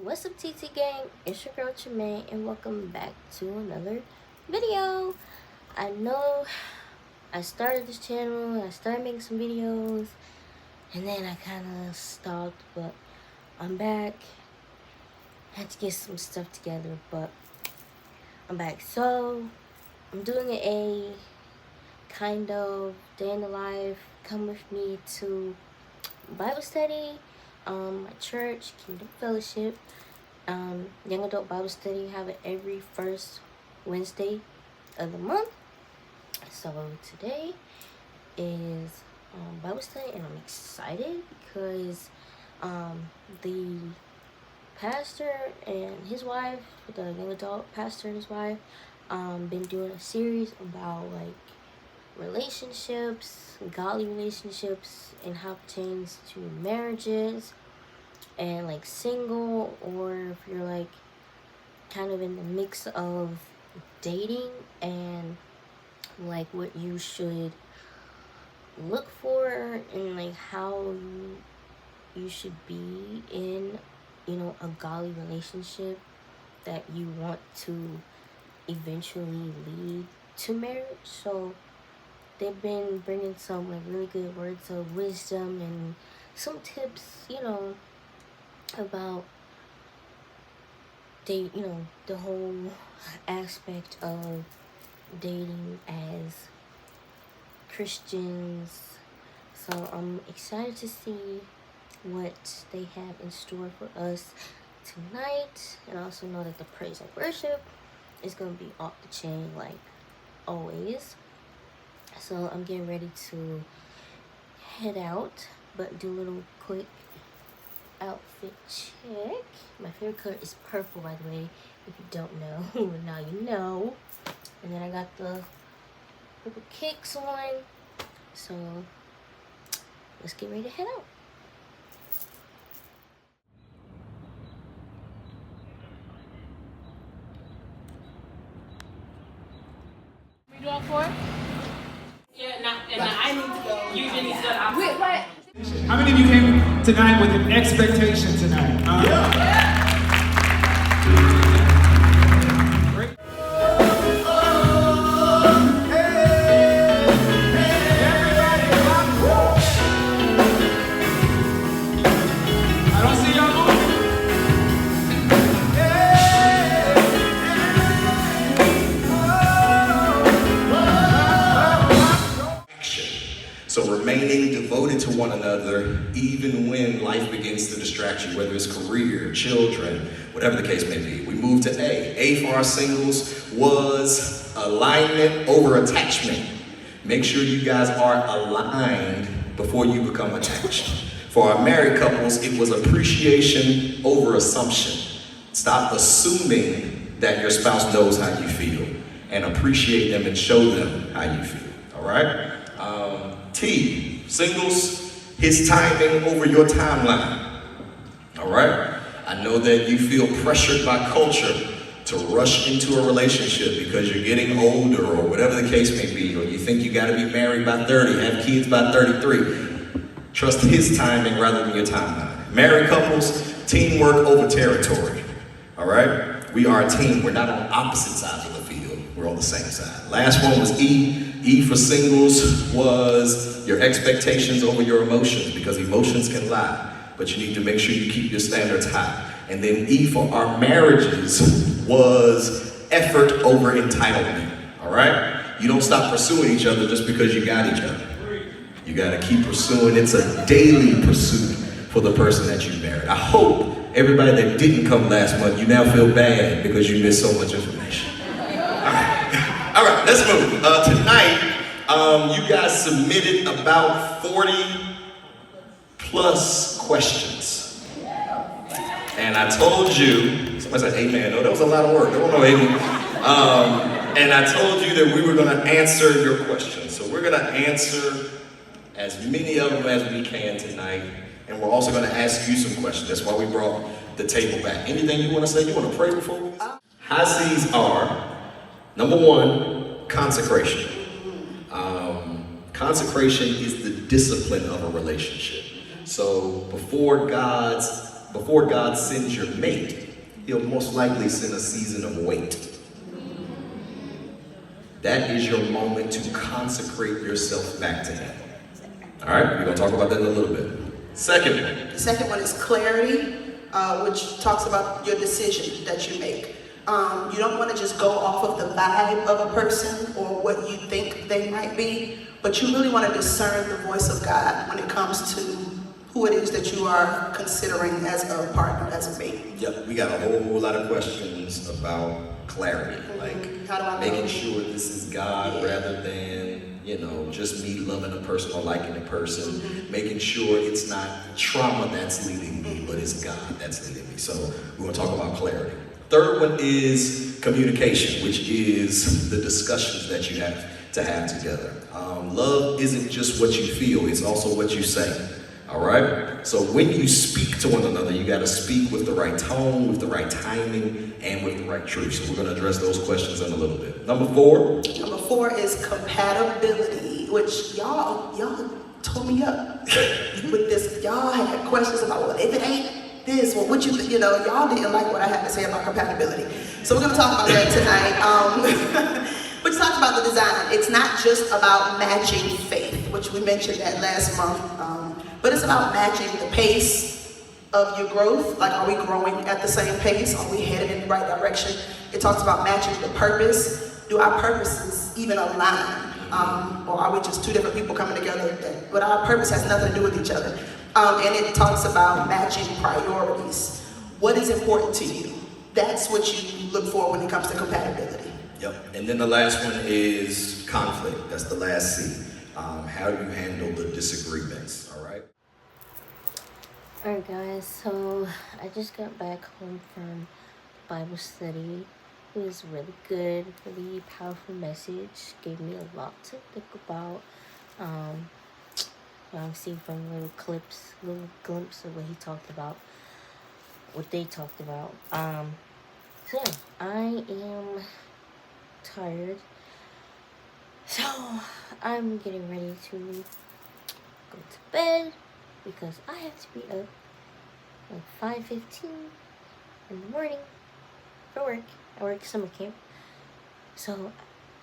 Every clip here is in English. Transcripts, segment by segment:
What's up, TT gang? It's your girl Tremaine, and welcome back to another video. I know I started this channel, I started making some videos, and then I kind of stopped, but I'm back. Had to get some stuff together, but I'm back. So I'm doing a kind of day in the life. Come with me to Bible study, my church, Kingdom Fellowship. Young adult Bible study, have it every first Wednesday of the month. So today is Bible study, and I'm excited because the pastor and his wife, the young adult pastor and his wife, been doing a series about like relationships, godly relationships, and how it pertains to marriages, and like single, or if you're like kind of in the mix of dating, and like what you should look for, and like how you should be in, a godly relationship that you want to eventually lead to marriage. So they've been bringing some like really good words of wisdom and some tips, about the whole aspect of dating as Christians. So I'm excited to see what they have in store for us tonight, and I also know that the praise and worship is going to be off the chain like always. So I'm getting ready to head out, but do a little quick outfit check. My favorite color is purple, by the way. If you don't know, now you know. And then I got the purple kicks on. So let's get ready to head out. We doing for it? Yeah, and I need to go. You need to go. Wait, what? How many of you came tonight with an expectation tonight? Great. I don't see y'all moving. So remaining devoted to one another, even when life begins to distract you, whether it's career, children, whatever the case may be. We move to A. A for our singles was alignment over attachment. Make sure you guys are aligned before you become attached. For our married couples, it was appreciation over assumption. Stop assuming that your spouse knows how you feel, and appreciate them and show them how you feel, all right? T, singles, his timing over your timeline, all right? I know that you feel pressured by culture to rush into a relationship because you're getting older or whatever the case may be, or you think you gotta be married by 30, have kids by 33. Trust his timing rather than your timeline. Married couples, teamwork over territory, all right? We are a team, we're not on opposite sides of the field, we're on the same side. Last one was E. E for singles was your expectations over your emotions, because emotions can lie, but you need to make sure you keep your standards high. And then E for our marriages was effort over entitlement, all right? You don't stop pursuing each other just because you got each other. You gotta keep pursuing. It's a daily pursuit for the person that you married. I hope everybody that didn't come last month, you now feel bad because you missed so much information. All right, let's move. Tonight, you guys submitted about 40 plus questions. And I told you, somebody said amen. No, that was a lot of work. There was no amen. And I told you that we were gonna answer your questions. So we're gonna answer as many of them as we can tonight. And we're also gonna ask you some questions. That's why we brought the table back. Anything you wanna say? You wanna pray before we? High C's are, number one, consecration. Consecration is the discipline of a relationship. So before God's before God sends your mate, he'll most likely send a season of wait. That is your moment to consecrate yourself back to him. All right, we're going to talk about that in a little bit. The second one is clarity, which talks about your decision that you make. You don't want to just go off of the vibe of a person or what you think they might be, but you really want to discern the voice of God when it comes to who it is that you are considering as a partner, as a mate. Yep, we got a whole lot of questions about clarity, like How do I making know? sure this is God rather than, just me loving a person or liking a person, making sure it's not trauma that's leading me, but it's God that's leading me. So we're going to talk about clarity. Third one is communication, which is the discussions that you have to have together. Love isn't just what you feel, it's also what you say. All right? So when you speak to one another, you got to speak with the right tone, with the right timing, and with the right truth. So we're going to address those questions in a little bit. Number 4. Number 4 is compatibility, which y'all tore me up with this. Y'all had questions about, well, if it ain't this, well, what y'all didn't like what I had to say about compatibility. So we're going to talk about that tonight. We talked about the design. It's not just about matching faith, which we mentioned that last month, but it's about matching the pace of your growth. Like, are we growing at the same pace? Are we headed in the right direction? It talks about matching the purpose. Do our purposes even align? Or are we just two different people coming together? But our purpose has nothing to do with each other. And it talks about matching priorities. What is important to you? That's what you look for when it comes to compatibility. Yep. And then the last one is conflict. That's the last C. How do you handle the disagreements? All right. Alright guys, so I just got back home from Bible study. It was really good, really powerful message. Gave me a lot to think about. I've seen from little clips, little glimpse of what he talked about, what they talked about. So yeah, I am tired. So I'm getting ready to go to bed because I have to be up like 5:15 in the morning for work. I work summer camp. So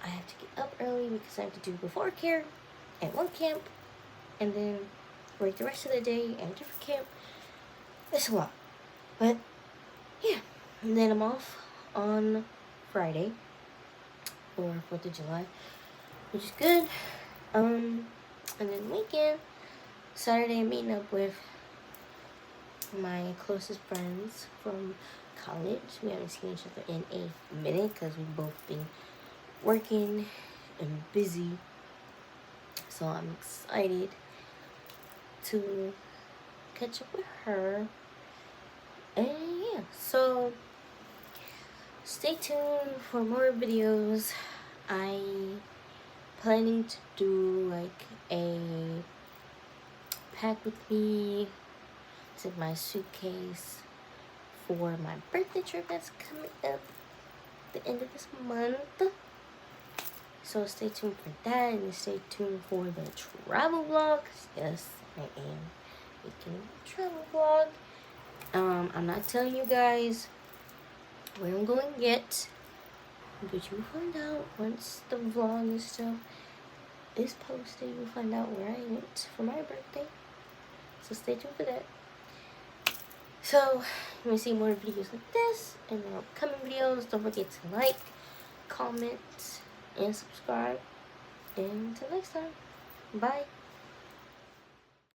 I have to get up early because I have to do before care at one camp and then work the rest of the day at a different camp. It's a lot. But yeah. And then I'm off on Friday for 4th of July, which is good. And then weekend, Saturday, I'm meeting up with my closest friends from college. We haven't seen each other in a minute because we've both been working and busy. So I'm excited to catch up with her. And yeah, so stay tuned for more videos. I planning to do like a pack with me to my suitcase for my birthday trip that's coming up the end of this month. So stay tuned for that, and stay tuned for the travel vlogs. Yes, I am making a travel vlog. I'm not telling you guys where I'm going yet, but you'll find out once the vlog and stuff is posted. You'll find out where I went for my birthday. So stay tuned for that. So, you will see more videos like this and more upcoming videos. Don't forget to like, comment, and subscribe. And until next time, bye.